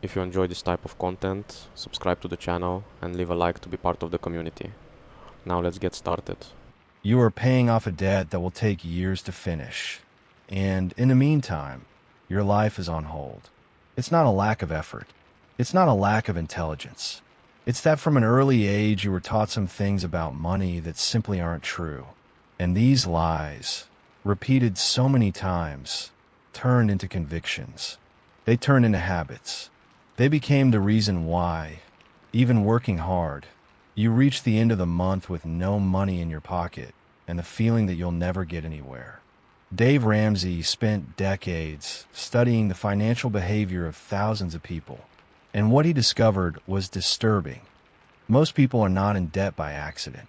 If you enjoy this type of content, subscribe to the channel and leave a like to be part of the community. Now let's get started. You are paying off a debt that will take years to finish. And in the meantime, your life is on hold. It's not a lack of effort. It's not a lack of intelligence. It's that from an early age you were taught some things about money that simply aren't true. And these lies, repeated so many times, turned into convictions. They turned into habits. They became the reason why, even working hard, you reach the end of the month with no money in your pocket and the feeling that you'll never get anywhere. Dave Ramsey spent decades studying the financial behavior of thousands of people, and what he discovered was disturbing. Most people are not in debt by accident.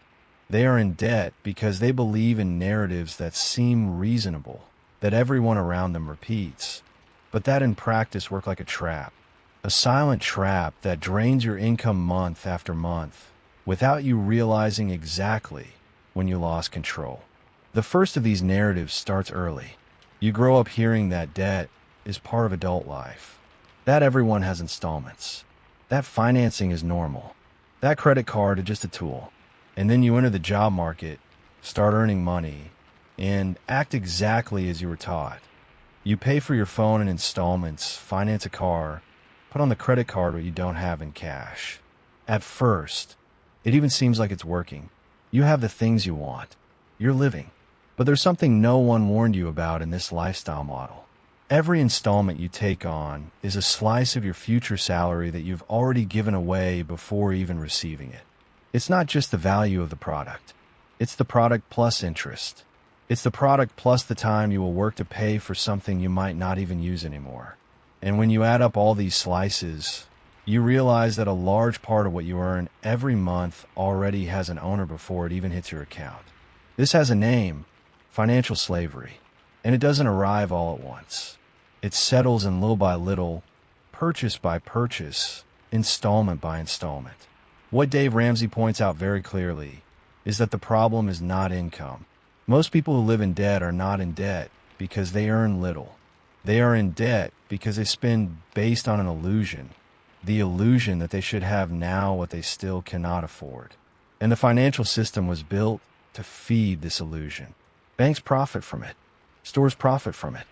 They are in debt because they believe in narratives that seem reasonable, that everyone around them repeats, but that in practice work like a trap. A silent trap that drains your income month after month without you realizing exactly when you lost control. The first of these narratives starts early. You grow up hearing that debt is part of adult life, that everyone has installments, that financing is normal, that credit card is just a tool. And then you enter the job market, start earning money, and act exactly as you were taught. You pay for your phone in installments, finance a car, put on the credit card what you don't have in cash. At first, it even seems like it's working. You have the things you want. You're living. But there's something no one warned you about in this lifestyle model. Every installment you take on is a slice of your future salary that you've already given away before even receiving it. It's not just the value of the product. It's the product plus interest. It's the product plus the time you will work to pay for something you might not even use anymore. And when you add up all these slices, you realize that a large part of what you earn every month already has an owner before it even hits your account. This has a name, financial slavery, and it doesn't arrive all at once. It settles in little by little, purchase by purchase, installment by installment. What Dave Ramsey points out very clearly is that the problem is not income. Most people who live in debt are not in debt because they earn little. They are in debt because they spend based on an illusion, the illusion that they should have now what they still cannot afford. And the financial system was built to feed this illusion. Banks profit from it. Stores profit from it.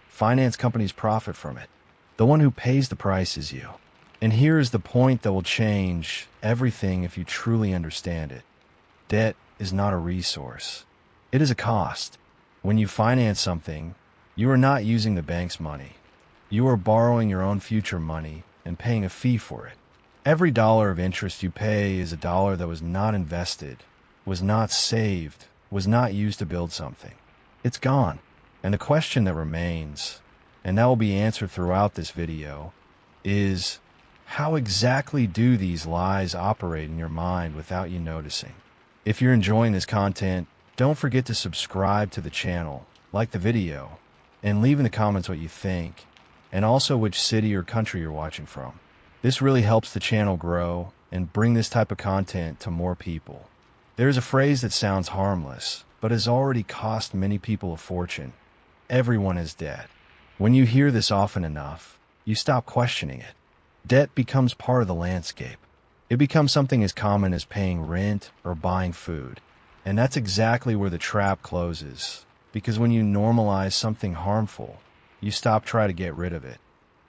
Finance companies profit from it. The one who pays the price is you. And here is the point that will change everything if you truly understand it. Debt is not a resource. It is a cost. When you finance something, you are not using the bank's money. You are borrowing your own future money and paying a fee for it. Every dollar of interest you pay is a dollar that was not invested, was not saved, was not used to build something. It's gone. And the question that remains, and that will be answered throughout this video, is how exactly do these lies operate in your mind without you noticing? If you're enjoying this content, don't forget to subscribe to the channel, like the video, and leave in the comments what you think, and also which city or country you're watching from. This really helps the channel grow and bring this type of content to more people. There's a phrase that sounds harmless, but has already cost many people a fortune. Everyone is debt. When you hear this often enough, you stop questioning it. Debt becomes part of the landscape. It becomes something as common as paying rent or buying food. And that's exactly where the trap closes. Because when you normalize something harmful, you stop trying to get rid of it.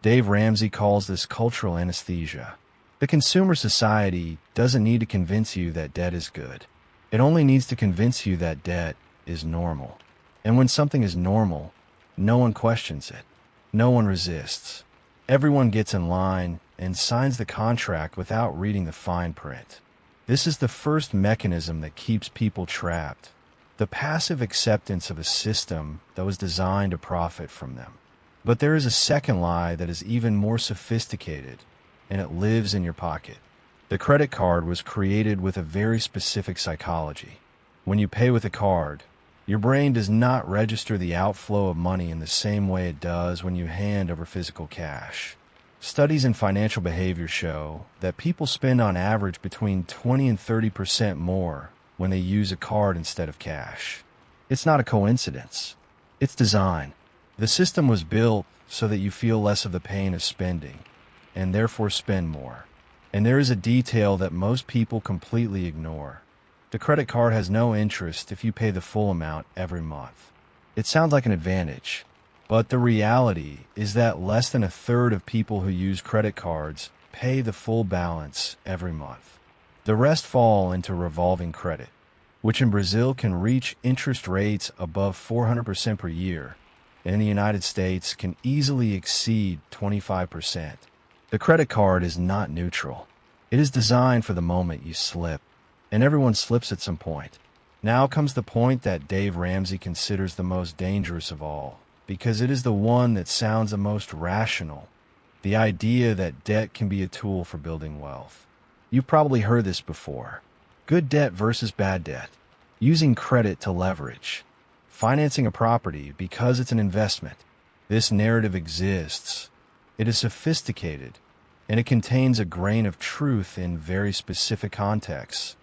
Dave Ramsey calls this cultural anesthesia. The consumer society doesn't need to convince you that debt is good. It only needs to convince you that debt is normal. And when something is normal, no one questions it. No one resists. Everyone gets in line and signs the contract without reading the fine print. This is the first mechanism that keeps people trapped. The passive acceptance of a system that was designed to profit from them. But there is a second lie that is even more sophisticated, and it lives in your pocket. The credit card was created with a very specific psychology. When you pay with a card, your brain does not register the outflow of money in the same way it does when you hand over physical cash. Studies in financial behavior show that people spend on average between 20 and 30% more when they use a card instead of cash. It's not a coincidence. It's design. The system was built so that you feel less of the pain of spending. and therefore spend more. And there is a detail that most people completely ignore. The credit card has no interest if you pay the full amount every month. It sounds like an advantage, but the reality is that less than a third of people who use credit cards pay the full balance every month. The rest fall into revolving credit, which in Brazil can reach interest rates above 400% per year, and in the United States can easily exceed 25%. The credit card is not neutral. It is designed for the moment you slip, and everyone slips at some point. Now comes the point that Dave Ramsey considers the most dangerous of all, because it is the one that sounds the most rational. The idea that debt can be a tool for building wealth. You've probably heard this before. Good debt versus bad debt. Using credit to leverage. Financing a property because it's an investment. This narrative exists. It is sophisticated, and it contains a grain of truth in very specific contexts,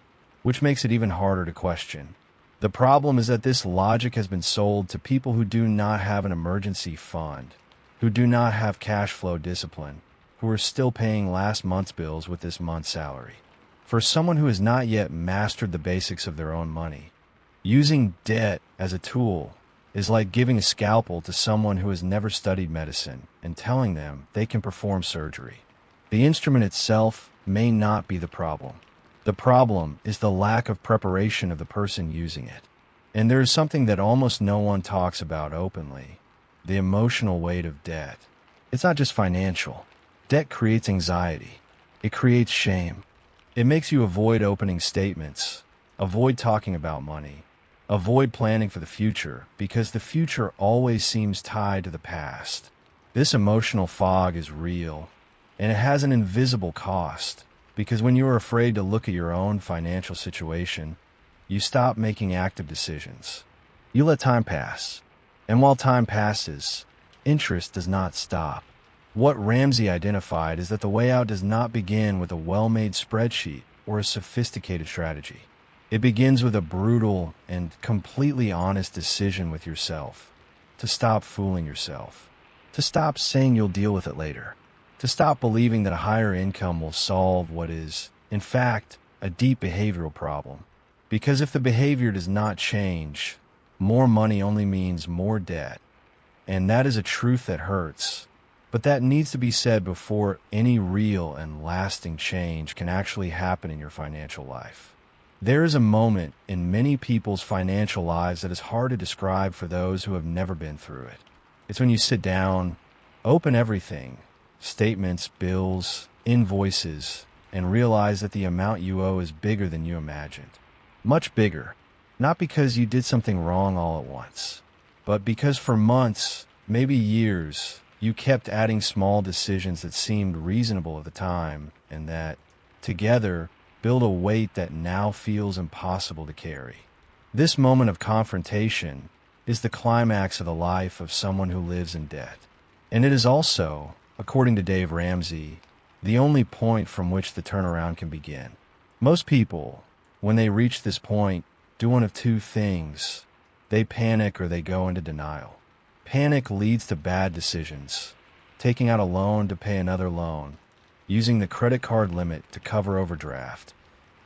which makes it even harder to question. The problem is that this logic has been sold to people who do not have an emergency fund, who do not have cash flow discipline, who are still paying last month's bills with this month's salary. For someone who has not yet mastered the basics of their own money, using debt as a tool is like giving a scalpel to someone who has never studied medicine and telling them they can perform surgery. The instrument itself may not be the problem. The problem is the lack of preparation of the person using it. And there is something that almost no one talks about openly: the emotional weight of debt. It's not just financial. Debt creates anxiety. It creates shame. It makes you avoid opening statements, avoid talking about money, avoid planning for the future, because the future always seems tied to the past. This emotional fog is real, and it has an invisible cost, because when you are afraid to look at your own financial situation, you stop making active decisions. You let time pass. And while time passes, interest does not stop. What Ramsey identified is that the way out does not begin with a well-made spreadsheet or a sophisticated strategy. It begins with a brutal and completely honest decision with yourself, to stop fooling yourself, to stop saying you'll deal with it later, to stop believing that a higher income will solve what is, in fact, a deep behavioral problem. Because if the behavior does not change, more money only means more debt. And that is a truth that hurts. But that needs to be said before any real and lasting change can actually happen in your financial life. There is a moment in many people's financial lives that is hard to describe for those who have never been through it. It's when you sit down, open everything, statements, bills, invoices, and realize that the amount you owe is bigger than you imagined. Much bigger, not because you did something wrong all at once, but because for months, maybe years, you kept adding small decisions that seemed reasonable at the time and that, together, build a weight that now feels impossible to carry. This moment of confrontation is the climax of the life of someone who lives in debt. And it is also, according to Dave Ramsey, the only point from which the turnaround can begin. Most people, when they reach this point, do one of two things. They panic or they go into denial. Panic leads to bad decisions, taking out a loan to pay another loan, using the credit card limit to cover overdraft,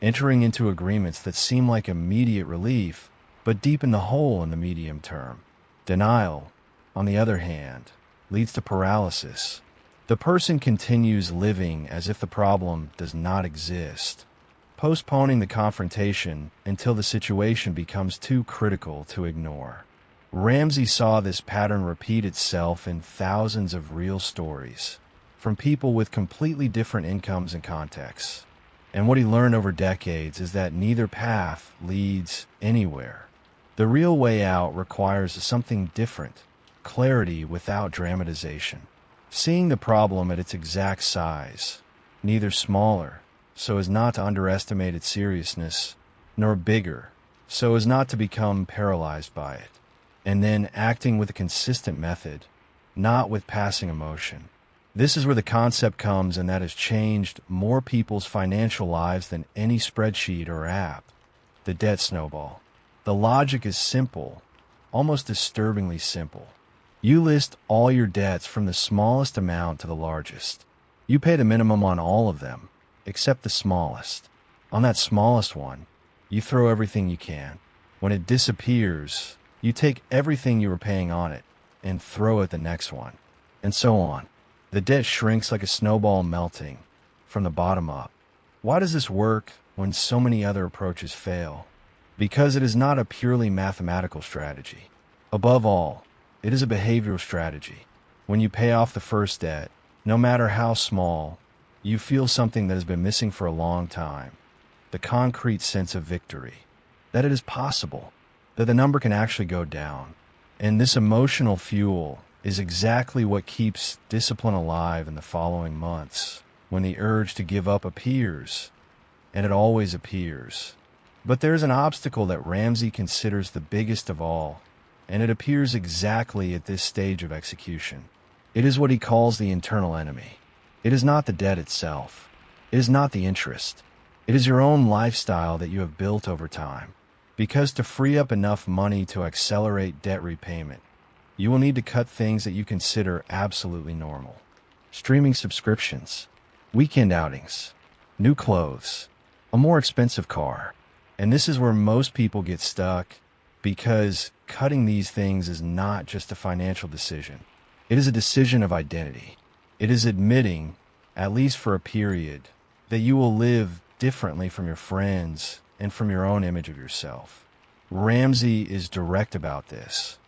entering into agreements that seem like immediate relief, but deepen the hole in the medium term. Denial, on the other hand, leads to paralysis. The person continues living as if the problem does not exist, postponing the confrontation until the situation becomes too critical to ignore. Ramsey saw this pattern repeat itself in thousands of real stories, from people with completely different incomes and contexts. And what he learned over decades is that neither path leads anywhere. The real way out requires something different, clarity without dramatization. Seeing the problem at its exact size, neither smaller, so as not to underestimate its seriousness, nor bigger, so as not to become paralyzed by it. And then acting with a consistent method, not with passing emotion. This is where the concept comes, and that has changed more people's financial lives than any spreadsheet or app: the debt snowball. The logic is simple, almost disturbingly simple. You list all your debts from the smallest amount to the largest. You pay the minimum on all of them, except the smallest. On that smallest one, you throw everything you can. When it disappears, you take everything you were paying on it and throw at the next one, and so on. The debt shrinks like a snowball melting from the bottom up. Why does this work when so many other approaches fail? Because it is not a purely mathematical strategy. Above all, it is a behavioral strategy. When you pay off the first debt, no matter how small, you feel something that has been missing for a long time. The concrete sense of victory, that it is possible, that the number can actually go down. And this emotional fuel is exactly what keeps discipline alive in the following months, when the urge to give up appears, and it always appears. But there's an obstacle that Ramsey considers the biggest of all, and it appears exactly at this stage of execution. It is what he calls the internal enemy. It is not the debt itself. It is not the interest. It is your own lifestyle that you have built over time. Because to free up enough money to accelerate debt repayment, you will need to cut things that you consider absolutely normal. Streaming subscriptions, weekend outings, new clothes, a more expensive car. And this is where most people get stuck, because cutting these things is not just a financial decision. It is a decision of identity. It is admitting, at least for a period, that you will live differently from your friends and from your own image of yourself. Ramsey is direct about this.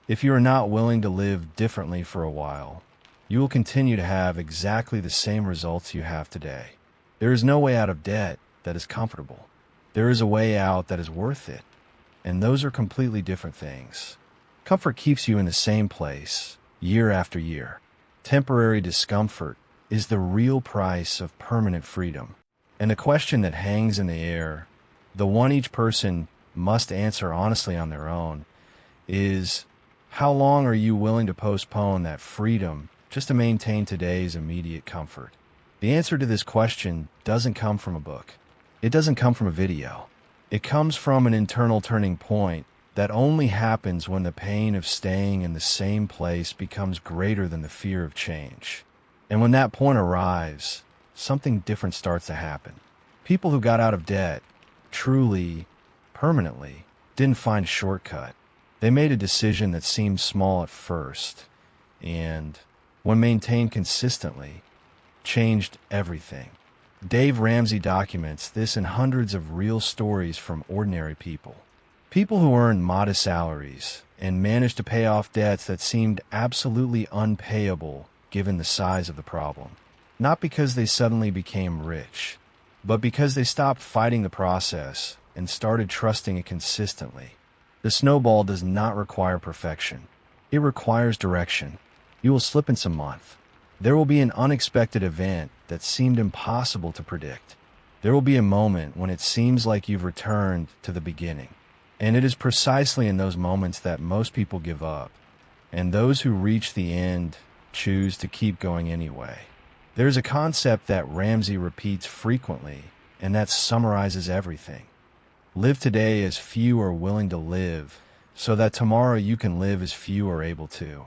If you are not willing to live differently for a while, you will continue to have exactly the same results you have today. There is no way out of debt that is comfortable. There is a way out that is worth it, and those are completely different things. Comfort keeps you in the same place, year after year. Temporary discomfort is the real price of permanent freedom. And the question that hangs in the air, the one each person must answer honestly on their own, is how long are you willing to postpone that freedom just to maintain today's immediate comfort? The answer to this question doesn't come from a book. It doesn't come from a video. It comes from an internal turning point that only happens when the pain of staying in the same place becomes greater than the fear of change. And when that point arrives, something different starts to happen. People who got out of debt, truly, permanently, didn't find a shortcut. They made a decision that seemed small at first, and, when maintained consistently, changed everything. Dave Ramsey documents this in hundreds of real stories from ordinary people. People who earned modest salaries and managed to pay off debts that seemed absolutely unpayable given the size of the problem. Not because they suddenly became rich, but because they stopped fighting the process and started trusting it consistently. The snowball does not require perfection. It requires direction. You will slip in some month. There will be an unexpected event that seemed impossible to predict. There will be a moment when it seems like you've returned to the beginning. And it is precisely in those moments that most people give up, and those who reach the end choose to keep going anyway. There's a concept that Ramsey repeats frequently, and that summarizes everything. Live today as few are willing to live, so that tomorrow you can live as few are able to.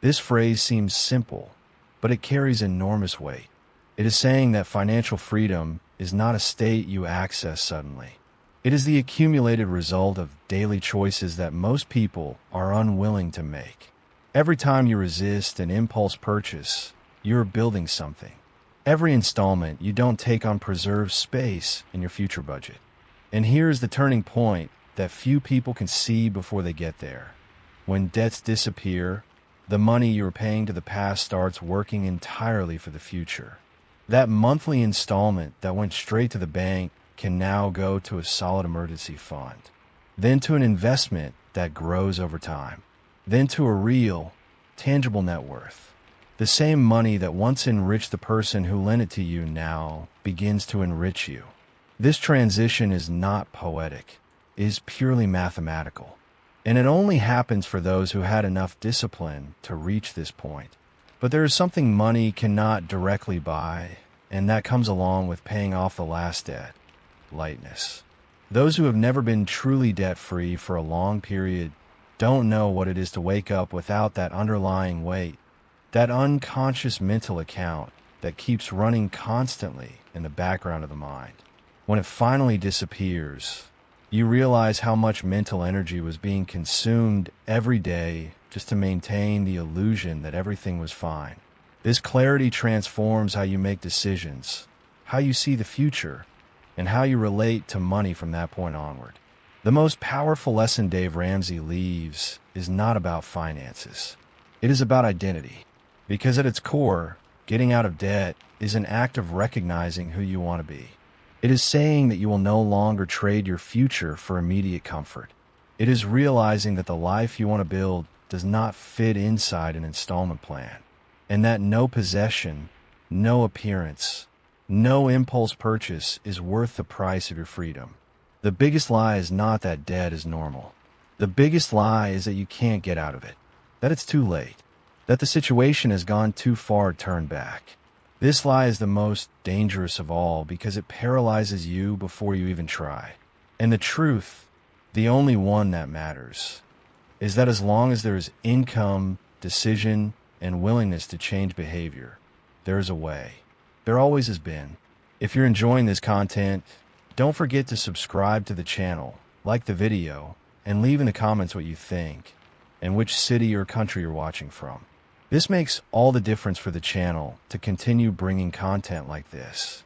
This phrase seems simple, but it carries enormous weight. It is saying that financial freedom is not a state you access suddenly. It is the accumulated result of daily choices that most people are unwilling to make. Every time you resist an impulse purchase, you're building something. Every installment you don't take on preserves space in your future budget. And here's the turning point that few people can see before they get there. When debts disappear, the money you're paying to the past starts working entirely for the future. That monthly installment that went straight to the bank can now go to a solid emergency fund, then to an investment that grows over time, then to a real, tangible net worth. The same money that once enriched the person who lent it to you now begins to enrich you. This transition is not poetic, it is purely mathematical. And it only happens for those who had enough discipline to reach this point. But there is something money cannot directly buy, and that comes along with paying off the last debt: lightness. Those who have never been truly debt-free for a long period don't know what it is to wake up without that underlying weight, that unconscious mental account that keeps running constantly in the background of the mind. When it finally disappears, you realize how much mental energy was being consumed every day just to maintain the illusion that everything was fine. This clarity transforms how you make decisions, how you see the future, and how you relate to money from that point onward. The most powerful lesson Dave Ramsey leaves is not about finances. It is about identity. Because at its core, getting out of debt is an act of recognizing who you want to be. It is saying that you will no longer trade your future for immediate comfort. It is realizing that the life you want to build does not fit inside an installment plan, and that no possession, no appearance, no impulse purchase is worth the price of your freedom. The biggest lie is not that debt is normal. The biggest lie is that you can't get out of it, that it's too late, that the situation has gone too far to turn back. This lie is the most dangerous of all because it paralyzes you before you even try. And the truth, the only one that matters, is that as long as there is income, decision, and willingness to change behavior, there is a way. There always has been. If you're enjoying this content, don't forget to subscribe to the channel, like the video, and leave in the comments what you think and which city or country you're watching from. This makes all the difference for the channel to continue bringing content like this.